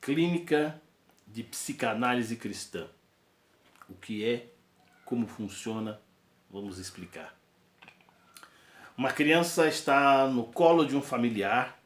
Clínica de psicanálise cristã. O que é, como funciona, vamos explicar. Uma criança está no colo de um familiar.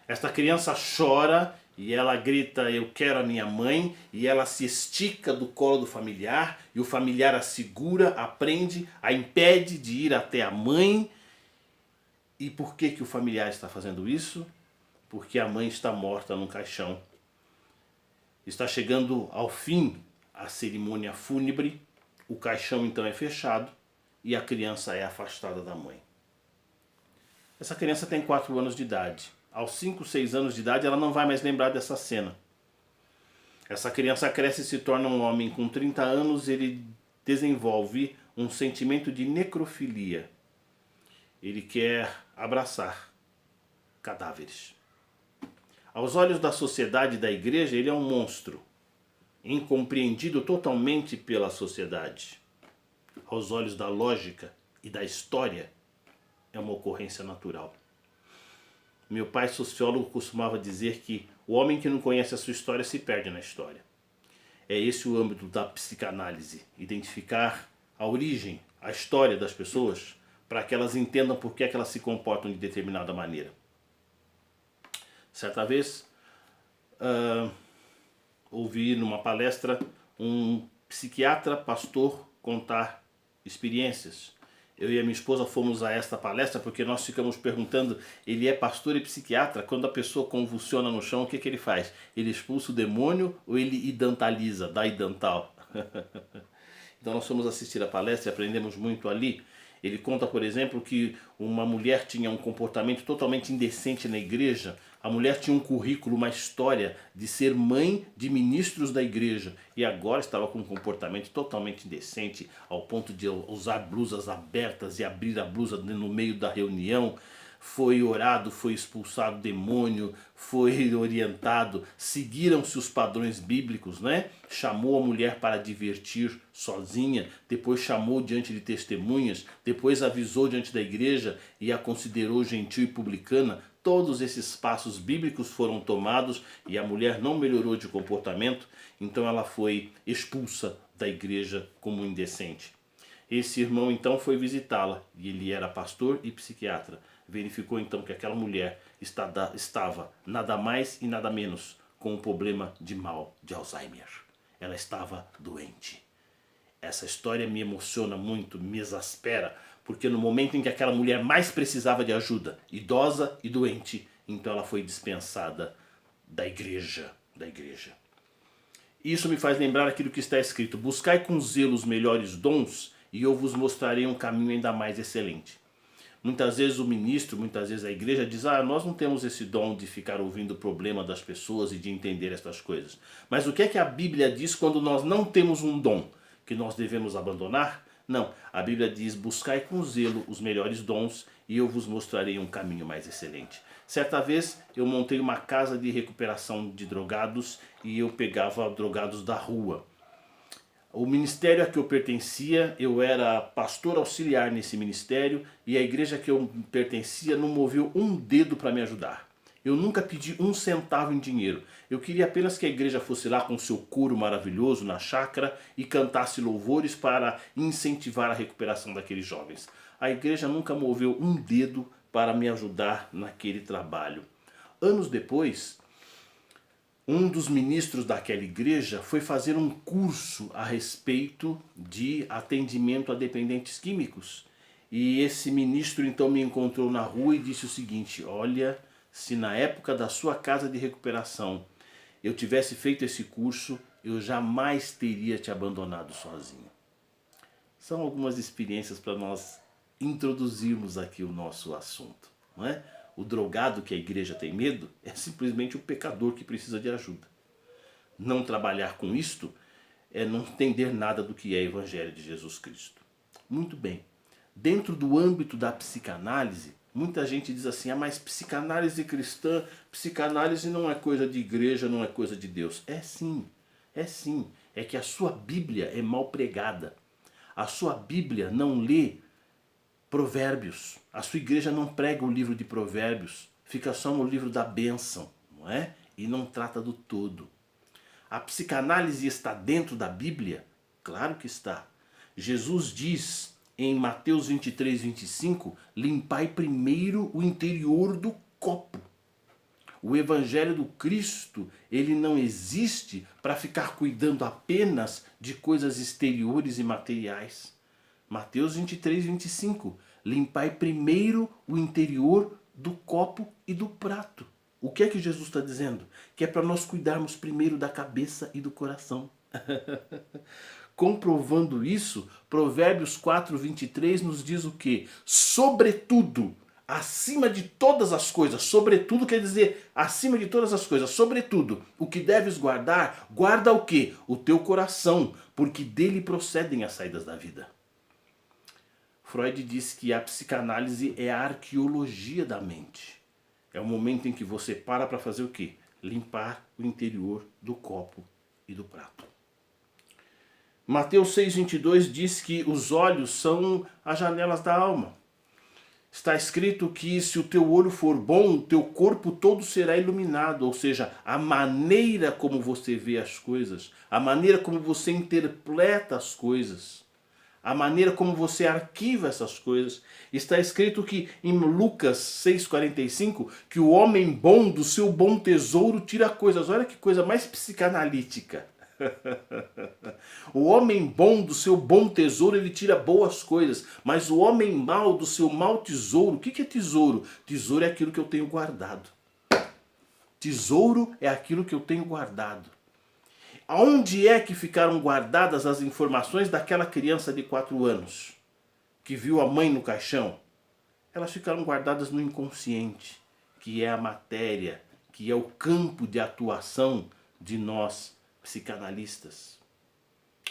Esta criança chora e ela grita: eu quero a minha mãe, e ela se estica do colo do familiar e o familiar a segura, a prende, a impede de ir até a mãe. E por que o familiar está fazendo isso? Porque a mãe está morta num caixão. Está chegando ao fim a cerimônia fúnebre, o caixão então é fechado e a criança é afastada da mãe. Essa criança tem 4 anos de idade. Aos 5, 6 anos de idade ela não vai mais lembrar dessa cena. Essa criança cresce e se torna um homem com 30 anos, ele desenvolve um sentimento de necrofilia. Ele quer abraçar cadáveres. Aos olhos da sociedade e da igreja, ele é um monstro, incompreendido totalmente pela sociedade. Aos olhos da lógica e da história, é uma ocorrência natural. Meu pai, sociólogo, costumava dizer que o homem que não conhece a sua história se perde na história. É esse o âmbito da psicanálise, identificar a origem, a história das pessoas, para que elas entendam por que elas se comportam de determinada maneira. Certa vez, ouvi numa palestra um psiquiatra, pastor, contar experiências. Eu e a minha esposa fomos a esta palestra porque nós ficamos perguntando, ele é pastor e psiquiatra, quando a pessoa convulsiona no chão, o que ele faz? Ele expulsa o demônio ou ele idantaliza, dá idantal? Então nós fomos assistir a palestra e aprendemos muito ali. Ele conta, por exemplo, que uma mulher tinha um comportamento totalmente indecente na igreja. A mulher tinha um currículo, uma história de ser mãe de ministros da igreja. E agora estava com um comportamento totalmente indecente, ao ponto de usar blusas abertas e abrir a blusa no meio da reunião. Foi orado, foi expulsado o demônio, foi orientado, seguiram-se os padrões bíblicos, né? Chamou a mulher para divertir sozinha, depois chamou diante de testemunhas, depois avisou diante da igreja e a considerou gentil e publicana. Todos esses passos bíblicos foram tomados e a mulher não melhorou de comportamento, então ela foi expulsa da igreja como indecente. Esse irmão então foi visitá-la, e ele era pastor e psiquiatra. Verificou então que aquela mulher estava nada mais e nada menos com um problema de mal de Alzheimer. Ela estava doente. Essa história me emociona muito, me exaspera, porque no momento em que aquela mulher mais precisava de ajuda, idosa e doente, então ela foi dispensada da igreja. Isso me faz lembrar aquilo que está escrito: buscai com zelo os melhores dons e eu vos mostrarei um caminho ainda mais excelente. Muitas vezes o ministro, muitas vezes a igreja diz: nós não temos esse dom de ficar ouvindo o problema das pessoas e de entender estas coisas. Mas o que é que a Bíblia diz quando nós não temos um dom que nós devemos abandonar? Não, a Bíblia diz: buscai com zelo os melhores dons e eu vos mostrarei um caminho mais excelente. Certa vez eu montei uma casa de recuperação de drogados e eu pegava drogados da rua. O ministério a que eu pertencia, eu era pastor auxiliar nesse ministério e a igreja que eu pertencia não moveu um dedo para me ajudar. Eu nunca pedi um centavo em dinheiro. Eu queria apenas que a igreja fosse lá com seu coro maravilhoso na chácara e cantasse louvores para incentivar a recuperação daqueles jovens. A igreja nunca moveu um dedo para me ajudar naquele trabalho. Anos depois, um dos ministros daquela igreja foi fazer um curso a respeito de atendimento a dependentes químicos. E esse ministro então me encontrou na rua e disse o seguinte: olha, se na época da sua casa de recuperação eu tivesse feito esse curso, eu jamais teria te abandonado sozinho. São algumas experiências para nós introduzirmos aqui o nosso assunto, não é? O drogado que a igreja tem medo é simplesmente o pecador que precisa de ajuda. Não trabalhar com isto é não entender nada do que é o Evangelho de Jesus Cristo. Muito bem. Dentro do âmbito da psicanálise, muita gente diz assim: mas psicanálise cristã, psicanálise não é coisa de igreja, não é coisa de Deus. É sim, é sim. É que a sua Bíblia é mal pregada. A sua Bíblia não lê Provérbios. A sua igreja não prega o livro de Provérbios. Fica só no livro da bênção, não é? E não trata do todo. A psicanálise está dentro da Bíblia? Claro que está. Jesus diz em Mateus 23, 25, limpai primeiro o interior do copo. O Evangelho do Cristo, ele não existe para ficar cuidando apenas de coisas exteriores e materiais. Mateus 23, 25, limpai primeiro o interior do copo e do prato. O que é que Jesus está dizendo? Que é para nós cuidarmos primeiro da cabeça e do coração. Comprovando isso, Provérbios 4, 23 nos diz o quê? Sobretudo, acima de todas as coisas, sobretudo quer dizer acima de todas as coisas, sobretudo, o que deves guardar, guarda o quê? O teu coração, porque dele procedem as saídas da vida. Freud disse que a psicanálise é a arqueologia da mente. É o momento em que você para fazer o quê? Limpar o interior do copo e do prato. Mateus 6,22 diz que os olhos são as janelas da alma. Está escrito que se o teu olho for bom, o teu corpo todo será iluminado. Ou seja, a maneira como você vê as coisas, a maneira como você interpreta as coisas, a maneira como você arquiva essas coisas. Está escrito que em Lucas 6,45 que o homem bom do seu bom tesouro tira coisas. Olha que coisa mais psicanalítica. O homem bom do seu bom tesouro, ele tira boas coisas. Mas o homem mau do seu mau tesouro, o que é tesouro? Tesouro é aquilo que eu tenho guardado. Tesouro é aquilo que eu tenho guardado. Aonde é que ficaram guardadas as informações daquela criança de 4 anos que viu a mãe no caixão? Elas ficaram guardadas no inconsciente, que é a matéria, que é o campo de atuação de nós psicanalistas.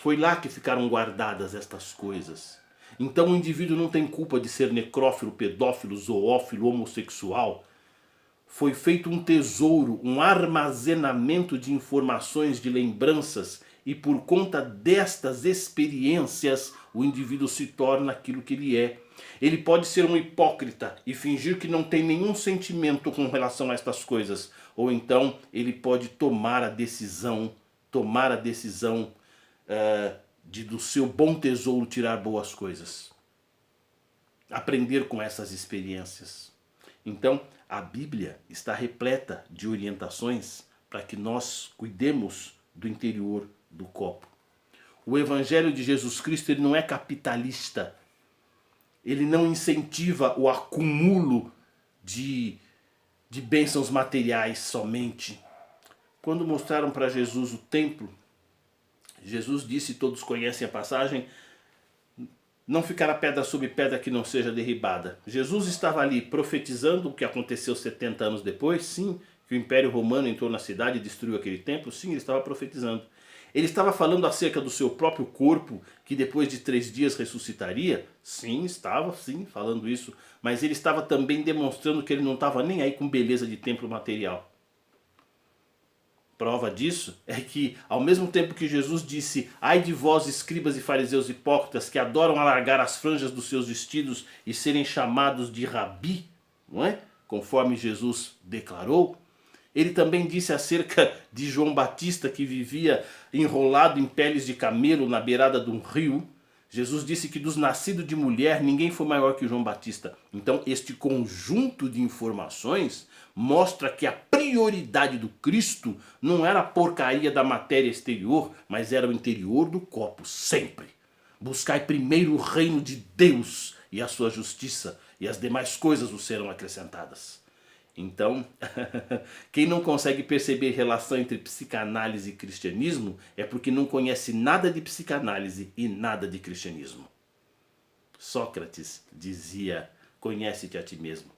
Foi lá que ficaram guardadas estas coisas. Então o indivíduo não tem culpa de ser necrófilo, pedófilo, zoófilo, homossexual. Foi feito um tesouro, um armazenamento de informações, de lembranças, e por conta destas experiências o indivíduo se torna aquilo que ele é. Ele pode ser um hipócrita e fingir que não tem nenhum sentimento com relação a estas coisas. Ou então ele pode tomar a decisão de do seu bom tesouro tirar boas coisas. Aprender com essas experiências. Então, a Bíblia está repleta de orientações para que nós cuidemos do interior do copo. O Evangelho de Jesus Cristo, ele não é capitalista. Ele não incentiva o acúmulo de bênçãos materiais somente. Quando mostraram para Jesus o templo, Jesus disse, todos conhecem a passagem, não ficará pedra sobre pedra que não seja derribada. Jesus estava ali profetizando o que aconteceu 70 anos depois, sim, que o Império Romano entrou na cidade e destruiu aquele templo, sim, ele estava profetizando. Ele estava falando acerca do seu próprio corpo, que depois de 3 dias ressuscitaria? Sim, estava falando isso. Mas ele estava também demonstrando que ele não estava nem aí com beleza de templo material. Prova disso é que, ao mesmo tempo que Jesus disse: ai de vós, escribas e fariseus hipócritas, que adoram alargar as franjas dos seus vestidos e serem chamados de rabi, não é? Conforme Jesus declarou. Ele também disse acerca de João Batista, que vivia enrolado em peles de camelo na beirada de um rio. Jesus disse que dos nascidos de mulher ninguém foi maior que João Batista. Então este conjunto de informações mostra que a prioridade do Cristo não era a porcaria da matéria exterior, mas era o interior do copo, sempre. Buscai primeiro o reino de Deus e a sua justiça, e as demais coisas vos serão acrescentadas. Então, quem não consegue perceber relação entre psicanálise e cristianismo é porque não conhece nada de psicanálise e nada de cristianismo. Sócrates dizia: conhece-te a ti mesmo.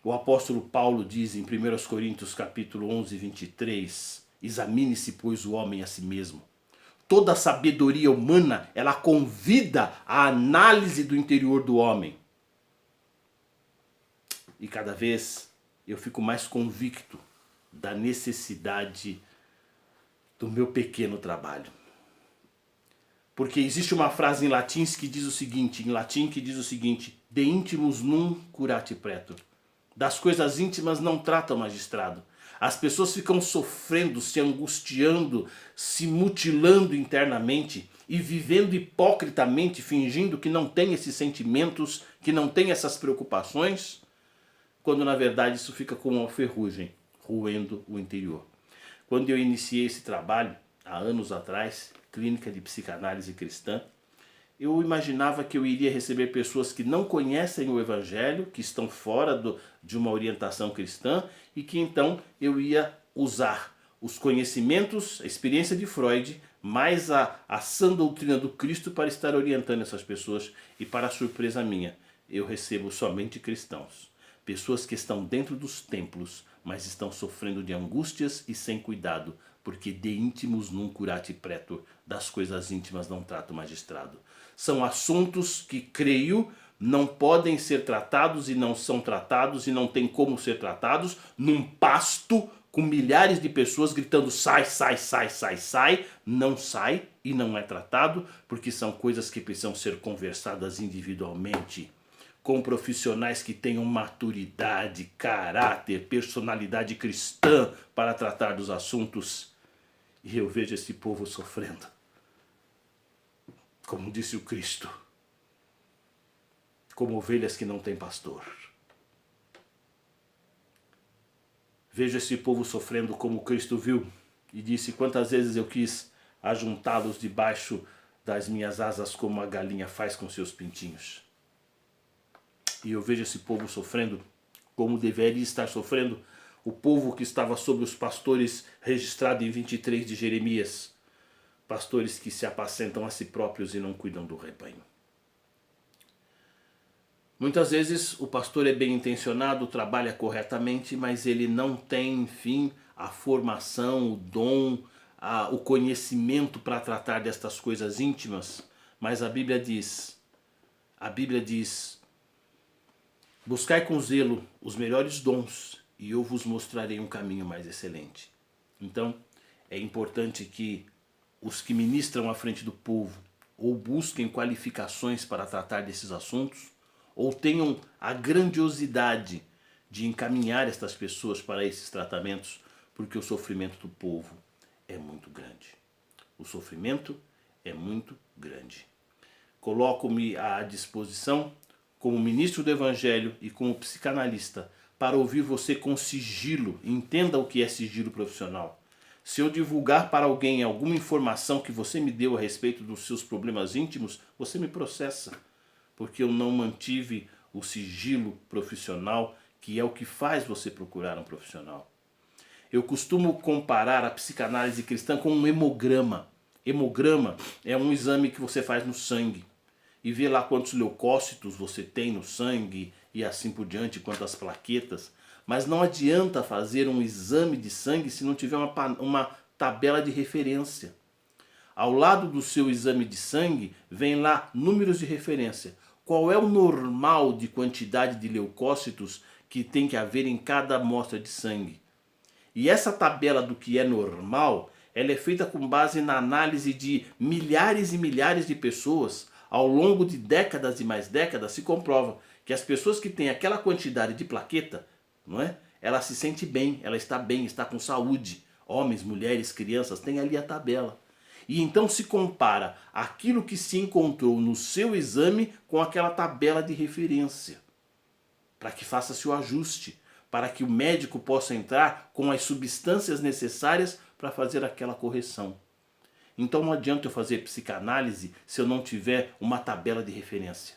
O apóstolo Paulo diz em 1 Coríntios capítulo 11, 23, examine-se, pois, o homem a si mesmo. Toda a sabedoria humana, ela convida a análise do interior do homem. E cada vez eu fico mais convicto da necessidade do meu pequeno trabalho. Porque existe uma frase em latim que diz o seguinte, de íntimus num curate pretor. Das coisas íntimas não trata o magistrado. As pessoas ficam sofrendo, se angustiando, se mutilando internamente e vivendo hipocritamente, fingindo que não tem esses sentimentos, que não tem essas preocupações, quando na verdade isso fica como uma ferrugem, roendo o interior. Quando eu iniciei esse trabalho, há anos atrás, clínica de psicanálise cristã, eu imaginava que eu iria receber pessoas que não conhecem o Evangelho, que estão fora de uma orientação cristã, e que então eu ia usar os conhecimentos, a experiência de Freud, mais a sã doutrina do Cristo para estar orientando essas pessoas. E para surpresa minha, eu recebo somente cristãos. Pessoas que estão dentro dos templos, mas estão sofrendo de angústias e sem cuidado, porque de íntimos num curate pretor, das coisas íntimas não trata o magistrado. São assuntos que, creio, não podem ser tratados e não são tratados e não tem como ser tratados num pasto com milhares de pessoas gritando sai, sai, sai, sai, sai. Não sai e não é tratado porque são coisas que precisam ser conversadas individualmente com profissionais que tenham maturidade, caráter, personalidade cristã para tratar dos assuntos. E eu vejo esse povo sofrendo. Como disse o Cristo, como ovelhas que não têm pastor. Vejo esse povo sofrendo como Cristo viu e disse quantas vezes eu quis ajuntá-los debaixo das minhas asas como a galinha faz com seus pintinhos. E eu vejo esse povo sofrendo como deveria estar sofrendo o povo que estava sob os pastores registrado em 23 de Jeremias. Pastores que se apacentam a si próprios e não cuidam do rebanho. Muitas vezes o pastor é bem intencionado, trabalha corretamente, mas ele não tem, enfim, a formação, o dom, o conhecimento para tratar destas coisas íntimas. Mas a Bíblia diz, buscai com zelo os melhores dons e eu vos mostrarei um caminho mais excelente. Então, é importante que os que ministram à frente do povo ou busquem qualificações para tratar desses assuntos, ou tenham a grandiosidade de encaminhar estas pessoas para esses tratamentos, porque o sofrimento do povo é muito grande. O sofrimento é muito grande. Coloco-me à disposição, como ministro do Evangelho e como psicanalista, para ouvir você com sigilo. Entenda o que é sigilo profissional. Se eu divulgar para alguém alguma informação que você me deu a respeito dos seus problemas íntimos, você me processa, porque eu não mantive o sigilo profissional, que é o que faz você procurar um profissional. Eu costumo comparar a psicanálise cristã com um hemograma. Hemograma é um exame que você faz no sangue e vê lá quantos leucócitos você tem no sangue e assim por diante, quantas plaquetas. Mas não adianta fazer um exame de sangue se não tiver uma tabela de referência. Ao lado do seu exame de sangue, vem lá números de referência. Qual é o normal de quantidade de leucócitos que tem que haver em cada amostra de sangue? E essa tabela do que é normal, ela é feita com base na análise de milhares e milhares de pessoas. Ao longo de décadas e mais décadas, se comprova que as pessoas que têm aquela quantidade de plaqueta, não é? Ela se sente bem, ela está bem, está com saúde. Homens, mulheres, crianças, tem ali a tabela. E então se compara aquilo que se encontrou no seu exame com aquela tabela de referência, para que faça-se o ajuste, para que o médico possa entrar com as substâncias necessárias para fazer aquela correção. Então não adianta eu fazer psicanálise se eu não tiver uma tabela de referência.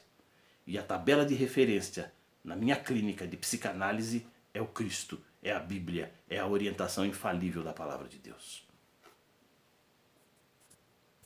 E a tabela de referência na minha clínica de psicanálise é o Cristo, é a Bíblia, é a orientação infalível da palavra de Deus.